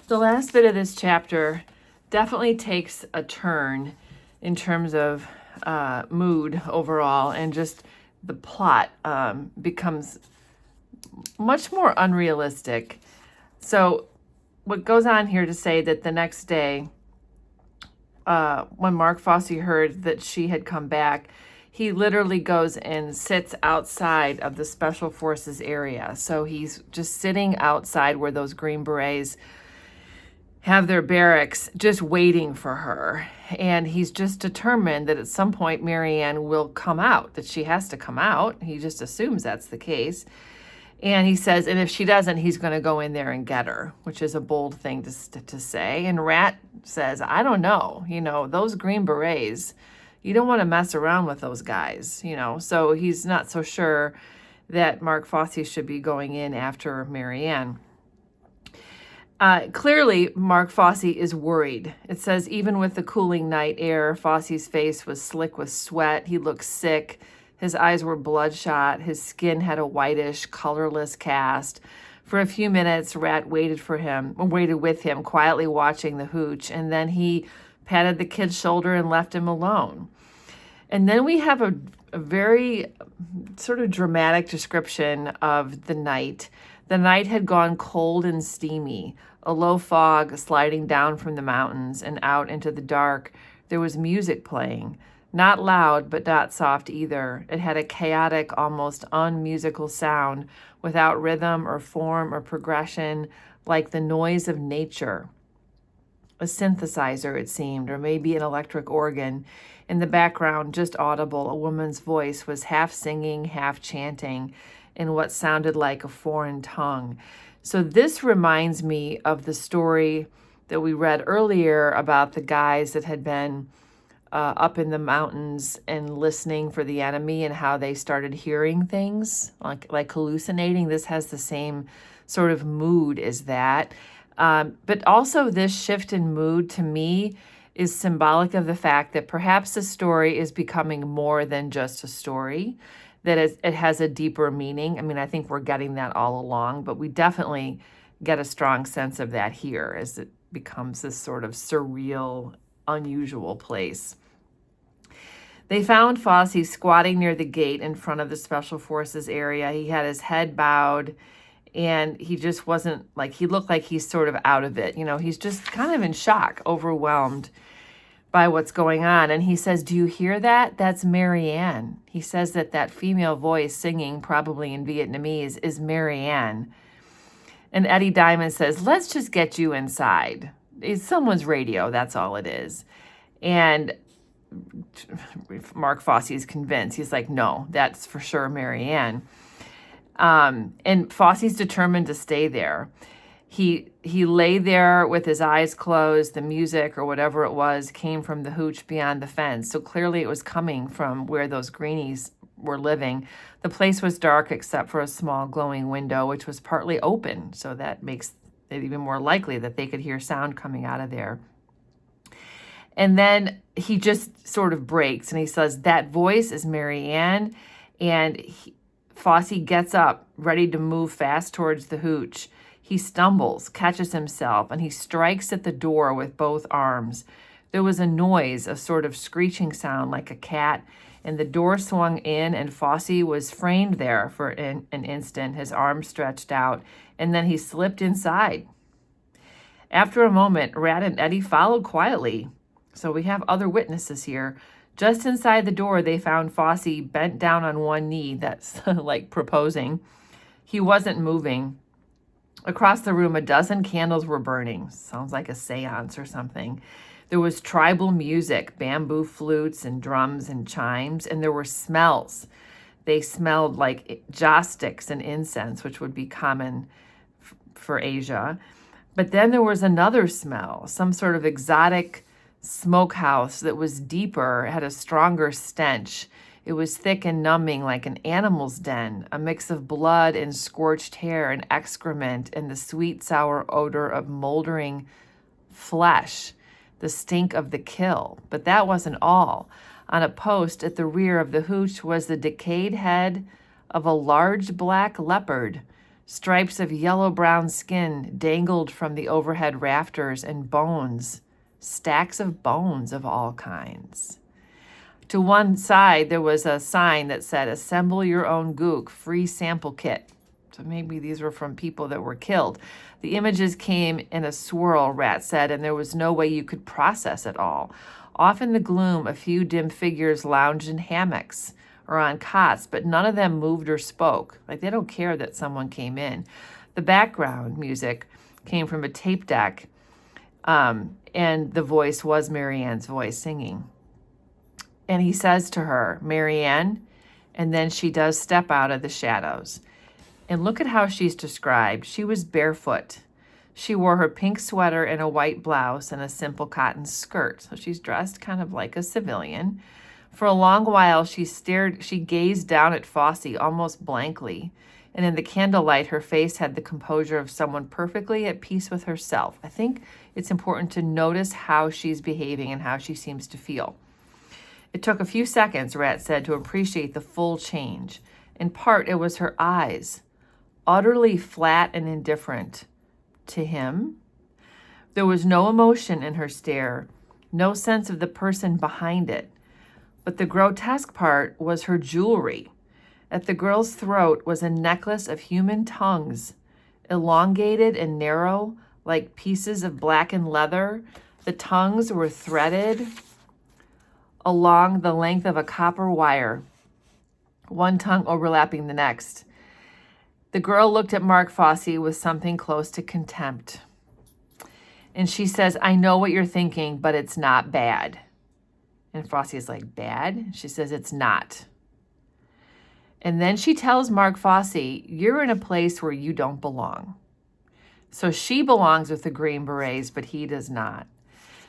The last bit of this chapter definitely takes a turn in terms of mood overall, and just the plot becomes much more unrealistic. So what goes on here to say that the next day, when Mark Fossie heard that she had come back, he literally goes and sits outside of the Special Forces area. So he's just sitting outside where those Green Berets have their barracks, just waiting for her. And he's just determined that at some point Marianne will come out, that she has to come out. He just assumes that's the case. And he says, and if she doesn't, he's going to go in there and get her, which is a bold thing to say. And Rat says, I don't know, those Green Berets, you don't want to mess around with those guys, So he's not so sure that Mark Fossie should be going in after Marianne. Clearly, Mark Fossie is worried. It says, even with the cooling night air, Fossie's face was slick with sweat. He looked sick. His eyes were bloodshot. His skin had a whitish, colorless cast. For a few minutes, Rat waited with him, quietly watching the hooch, and then he patted the kid's shoulder and left him alone. And then we have a very sort of dramatic description of the night. The night had gone cold and steamy, a low fog sliding down from the mountains, and out into the dark there was music playing. Not loud, but not soft either. It had a chaotic, almost unmusical sound, without rhythm or form or progression, like the noise of nature. A synthesizer, it seemed, or maybe an electric organ. In the background, just audible, a woman's voice was half singing, half chanting, in what sounded like a foreign tongue. So this reminds me of the story that we read earlier about the guys that had been up in the mountains and listening for the enemy, and how they started hearing things like hallucinating. This has the same sort of mood as that. But also this shift in mood to me is symbolic of the fact that perhaps the story is becoming more than just a story, that it has a deeper meaning. I mean, I think we're getting that all along, but we definitely get a strong sense of that here as it becomes this sort of surreal, unusual place. They found Fossie squatting near the gate in front of the Special Forces area. He had his head bowed, and he just wasn't he looked like he's sort of out of it. He's just kind of in shock, overwhelmed by what's going on. And he says, do you hear that? That's Marianne. He says that female voice singing, probably in Vietnamese, is Marianne. And Eddie Diamond says, let's just get you inside. It's someone's radio, that's all it is. And Mark Fossie is convinced. He's like, no, that's for sure Marianne. And Fossie's determined to stay there. He lay there with his eyes closed. The music, or whatever it was, came from the hooch beyond the fence. So clearly it was coming from where those Greenies were living. The place was dark except for a small glowing window, which was partly open. So that makes it even more likely that they could hear sound coming out of there. And then he just sort of breaks and he says, that voice is Marianne. And Fossie gets up, ready to move fast towards the hooch. He stumbles, catches himself, and he strikes at the door with both arms. There was a noise, a sort of screeching sound like a cat, and the door swung in, and Fossie was framed there for an instant, his arms stretched out, and then he slipped inside. After a moment, Rat and Eddie followed quietly. So we have other witnesses here. Just inside the door, they found Fossie bent down on one knee, that's like proposing. He wasn't moving. Across the room, a dozen candles were burning. Sounds like a seance or something. There was tribal music, bamboo flutes and drums and chimes, and there were smells. They smelled like joss sticks and incense, which would be common for Asia. But then there was another smell, some sort of exotic smokehouse that was deeper, had a stronger stench. It was thick and numbing like an animal's den, a mix of blood and scorched hair and excrement and the sweet, sour odor of moldering flesh, the stink of the kill. But that wasn't all. On a post at the rear of the hooch was the decayed head of a large black leopard, Stripes of yellow-brown skin dangled from the overhead rafters, and bones, stacks of bones of all kinds. To one side, there was a sign that said, "Assemble your own gook, free sample kit." So maybe these were from people that were killed. The images came in a swirl, Rat said, and there was no way you could process it all. Off in the gloom, a few dim figures lounged in hammocks or on cots, but none of them moved or spoke. Like, they don't care that someone came in. The background music came from a tape deck, and the voice was Marianne's voice singing. And he says to her, "Marianne," and then she does step out of the shadows. And look at how she's described. She was barefoot. She wore her pink sweater and a white blouse and a simple cotton skirt. So she's dressed kind of like a civilian. For a long while, she gazed down at Fossie almost blankly. And in the candlelight, her face had the composure of someone perfectly at peace with herself. I think it's important to notice how she's behaving and how she seems to feel. It took a few seconds, Rat said, to appreciate the full change. In part, it was her eyes, utterly flat and indifferent to him. There was no emotion in her stare, no sense of the person behind it. But the grotesque part was her jewelry. At the girl's throat was a necklace of human tongues, elongated and narrow, like pieces of blackened leather. The tongues were threaded along the length of a copper wire, one tongue overlapping the next. The girl looked at Mark Fossie with something close to contempt. And she says, "I know what you're thinking, but it's not bad." And Fossie is like, "Bad?" She says, "It's not." And then she tells Mark Fossie, "You're in a place where you don't belong." So she belongs with the Green Berets, but he does not.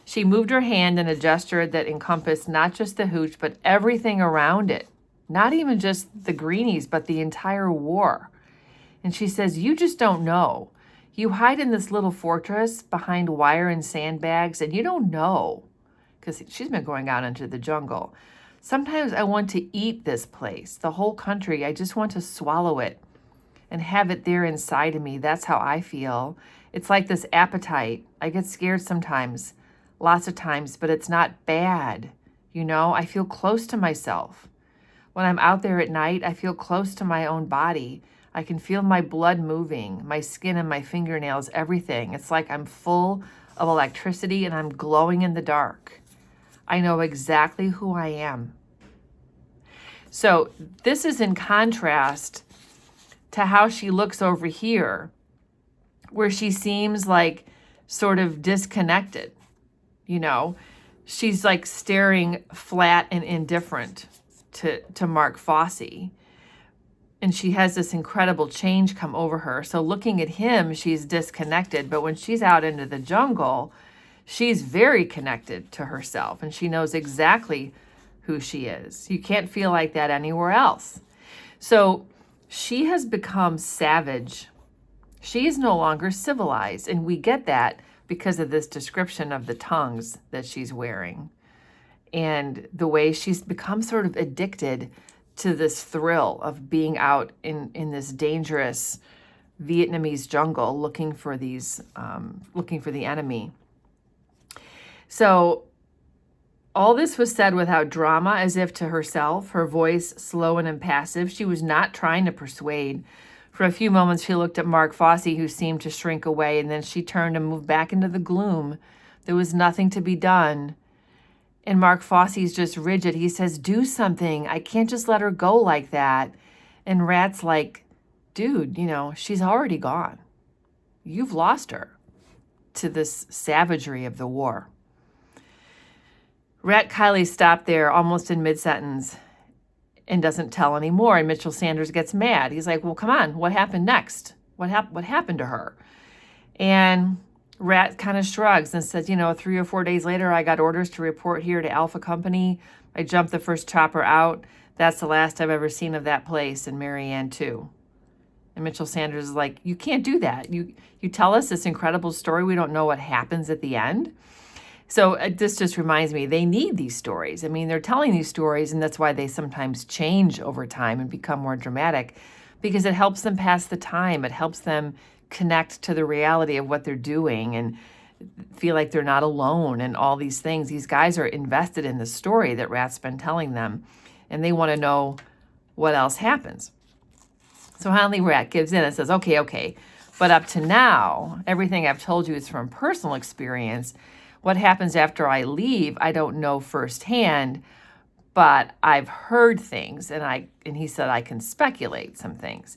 She moved her hand in a gesture that encompassed not just the hooch, but everything around it. Not even just the Greenies, but the entire war. And she says, "You just don't know. You hide in this little fortress behind wire and sandbags, and you don't know." Because she's been going out into the jungle. "Sometimes I want to eat this place, the whole country. I just want to swallow it and have it there inside of me. That's how I feel. It's like this appetite. I get scared sometimes, lots of times, but it's not bad. You know, I feel close to myself. When I'm out there at night, I feel close to my own body. I can feel my blood moving, my skin and my fingernails, everything. It's like I'm full of electricity and I'm glowing in the dark. I know exactly who I am." So this is in contrast to how she looks over here, where she seems like sort of disconnected. You know, she's like staring flat and indifferent to Mark Fossie. And she has this incredible change come over her. So looking at him, she's disconnected. But when she's out into the jungle, she's very connected to herself. And she knows exactly who she is. You can't feel like that anywhere else. So she has become savage. She is no longer civilized. And we get that because of this description of the tongues that she's wearing. And the way she's become sort of addicted to this thrill of being out in this dangerous Vietnamese jungle looking for the enemy. So all this was said without drama, as if to herself, her voice slow and impassive. She was not trying to persuade. For a few moments, she looked at Mark Fossie, who seemed to shrink away, and then she turned and moved back into the gloom. There was nothing to be done. And Mark Fossie's just rigid. He says, "Do something. I can't just let her go like that." And Rat's like, "Dude, you know, she's already gone. You've lost her to this savagery of the war." Rat Kiley stopped there almost in mid-sentence and doesn't tell anymore. And Mitchell Sanders gets mad. He's like, "Well, come on. What happened next? What happened to her?" And Rat kind of shrugs and says, 3 or 4 days later, I got orders to report here to Alpha Company. I jumped the first chopper out. That's the last I've ever seen of that place, and Marianne too." And Mitchell Sanders is like, "You can't do that. You tell us this incredible story. We don't know what happens at the end." So this just reminds me, they need these stories. I mean, they're telling these stories, and that's why they sometimes change over time and become more dramatic. because it helps them pass the time. It helps them connect to the reality of what they're doing and feel like they're not alone and all these things. These guys are invested in the story that Rat's been telling them, and they want to know what else happens. So finally Rat gives in and says, okay, but up to now, everything I've told you is from personal experience. What happens after I leave, I don't know firsthand, but I've heard things, and he said I can speculate some things.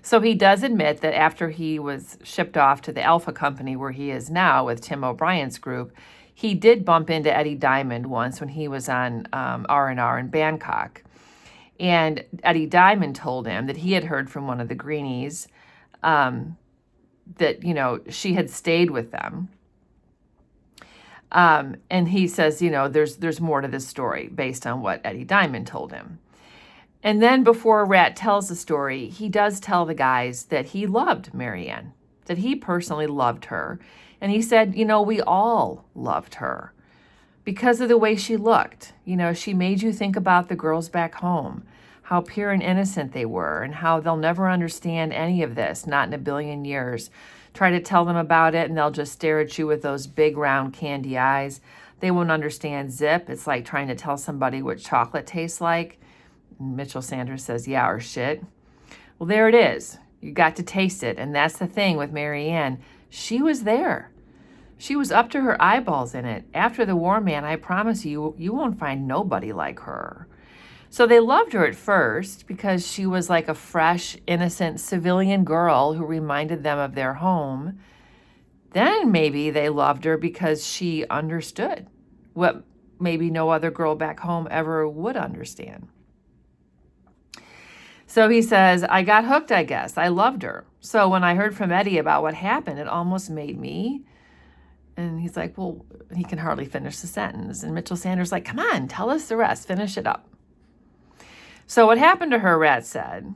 So he does admit that after he was shipped off to the Alpha Company where he is now with Tim O'Brien's group, he did bump into Eddie Diamond once when he was on R&R in Bangkok. And Eddie Diamond told him that he had heard from one of the Greenies that, she had stayed with them. And he says, there's more to this story based on what Eddie Diamond told him. And then before Rat tells the story, he does tell the guys that he loved Marianne, that he personally loved her. And he said, we all loved her because of the way she looked. She made you think about the girls back home, how pure and innocent they were, and how they'll never understand any of this, not in a billion years. Try to tell them about it, and they'll just stare at you with those big, round, candy eyes. They won't understand zip. It's like trying to tell somebody what chocolate tastes like. And Mitchell Sanders says, yeah, or shit. Well, there it is. You got to taste it, and that's the thing with Marianne. She was there. She was up to her eyeballs in it. After the war, man, I promise you, you won't find nobody like her. So they loved her at first because she was like a fresh, innocent civilian girl who reminded them of their home. Then maybe they loved her because she understood what maybe no other girl back home ever would understand. So he says, I got hooked, I guess. I loved her. So when I heard from Eddie about what happened, it almost made me. And he's like, well, he can hardly finish the sentence. And Mitchell Sanders like, come on, tell us the rest. Finish it up. So what happened to her, Rat said,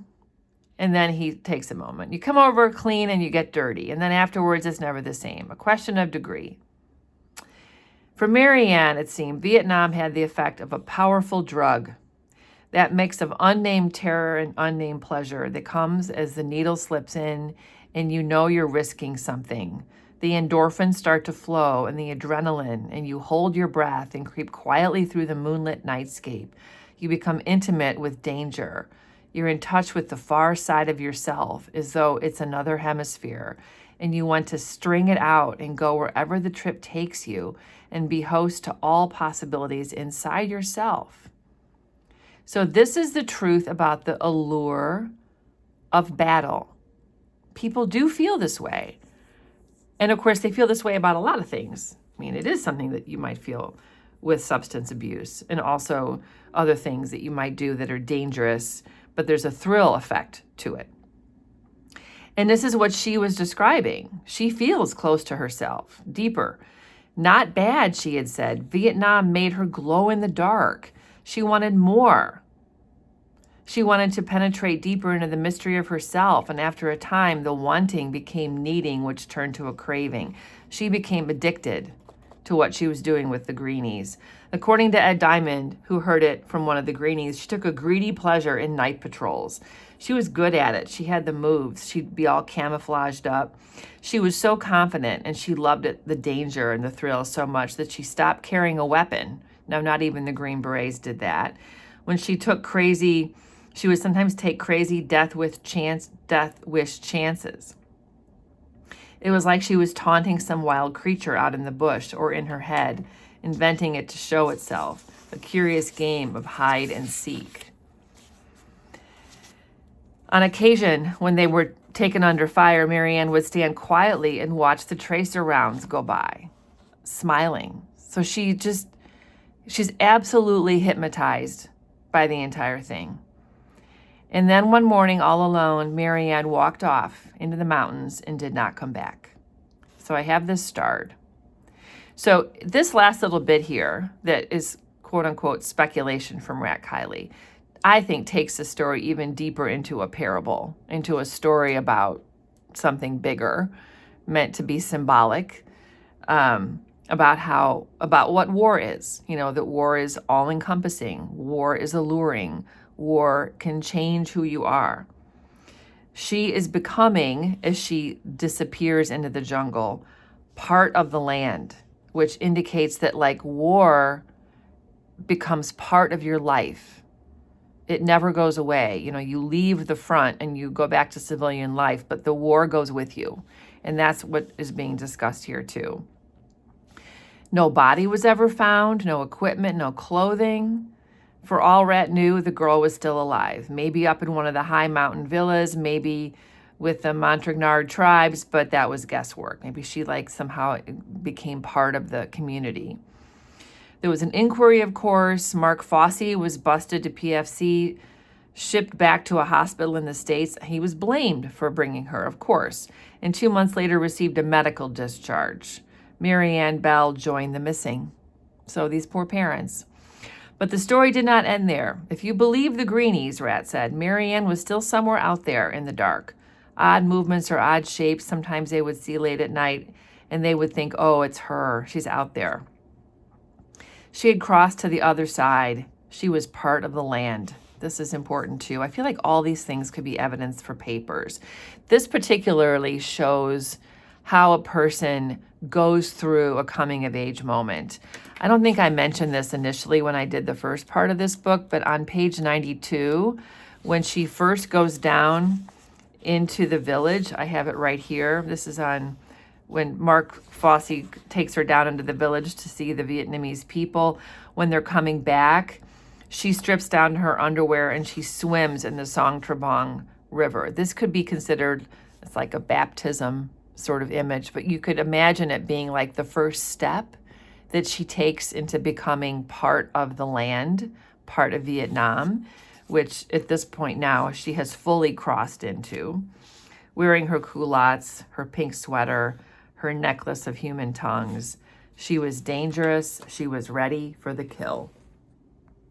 and then he takes a moment. You come over clean and you get dirty. And then afterwards, it's never the same. A question of degree. For Marianne, it seemed, Vietnam had the effect of a powerful drug. That mix of unnamed terror and unnamed pleasure that comes as the needle slips in and you're risking something. The endorphins start to flow and the adrenaline, and you hold your breath and creep quietly through the moonlit nightscape. You become intimate with danger. You're in touch with the far side of yourself as though it's another hemisphere, and you want to string it out and go wherever the trip takes you and be host to all possibilities inside yourself. So this is the truth about the allure of battle. People do feel this way. And of course, they feel this way about a lot of things. I mean, it is something that you might feel with substance abuse and also other things that you might do that are dangerous, but there's a thrill effect to it. And this is what she was describing. She feels close to herself, deeper. Not bad, she had said. Vietnam made her glow in the dark. She wanted more. She wanted to penetrate deeper into the mystery of herself, and after a time, the wanting became needing, which turned to a craving. She became addicted to what she was doing with the Greenies. According to Ed Diamond, who heard it from one of the Greenies, she took a greedy pleasure in night patrols. She was good at it. She had the moves. She'd be all camouflaged up. She was so confident, and she loved it, the danger and the thrill so much that she stopped carrying a weapon. Now, not even the Green Berets did that. When she would sometimes take crazy death wish chances. It was like she was taunting some wild creature out in the bush or in her head, inventing it to show itself, a curious game of hide and seek. On occasion, when they were taken under fire, Marianne would stand quietly and watch the tracer rounds go by, smiling. So she's absolutely hypnotized by the entire thing. And then one morning, all alone, Marianne walked off into the mountains and did not come back. So I have this starred. So this last little bit here that is quote-unquote speculation from Rat Kiley, I think takes the story even deeper into a parable, into a story about something bigger, meant to be symbolic, about what war is. That war is all-encompassing. War is alluring. War can change who you are. She is becoming, as she disappears into the jungle, part of the land, which indicates that like war becomes part of your life. It never goes away. You know, you leave the front and you go back to civilian life, but the war goes with you. And that's what is being discussed here too. No body was ever found, no equipment, no clothing. For all Rat knew, the girl was still alive, maybe up in one of the high mountain villas, maybe with the Montagnard tribes, but that was guesswork. Maybe she like somehow became part of the community. There was an inquiry, of course. Mark Fossie was busted to PFC, shipped back to a hospital in the States. He was blamed for bringing her, of course, and 2 months later received a medical discharge. Mary Ann Bell joined the missing. So these poor parents. But the story did not end there. If you believe the Greenies, Rat said, Mary Ann was still somewhere out there in the dark. Odd movements or odd shapes. Sometimes they would see late at night and they would think, oh, it's her. She's out there. She had crossed to the other side. She was part of the land. This is important too. I feel like all these things could be evidence for papers. This particularly shows how a person goes through a coming of age moment. I don't think I mentioned this initially when I did the first part of this book, but on page 92, when she first goes down into the village, I have it right here. This is on when Mark Fossie takes her down into the village to see the Vietnamese people. When they're coming back, she strips down to her underwear and she swims in the Song Trabong River. This could be considered, it's like a baptism sort of image, but you could imagine it being like the first step that she takes into becoming part of the land, part of Vietnam, which at this point now she has fully crossed into, wearing her culottes, her pink sweater, her necklace of human tongues. She was dangerous. She was ready for the kill.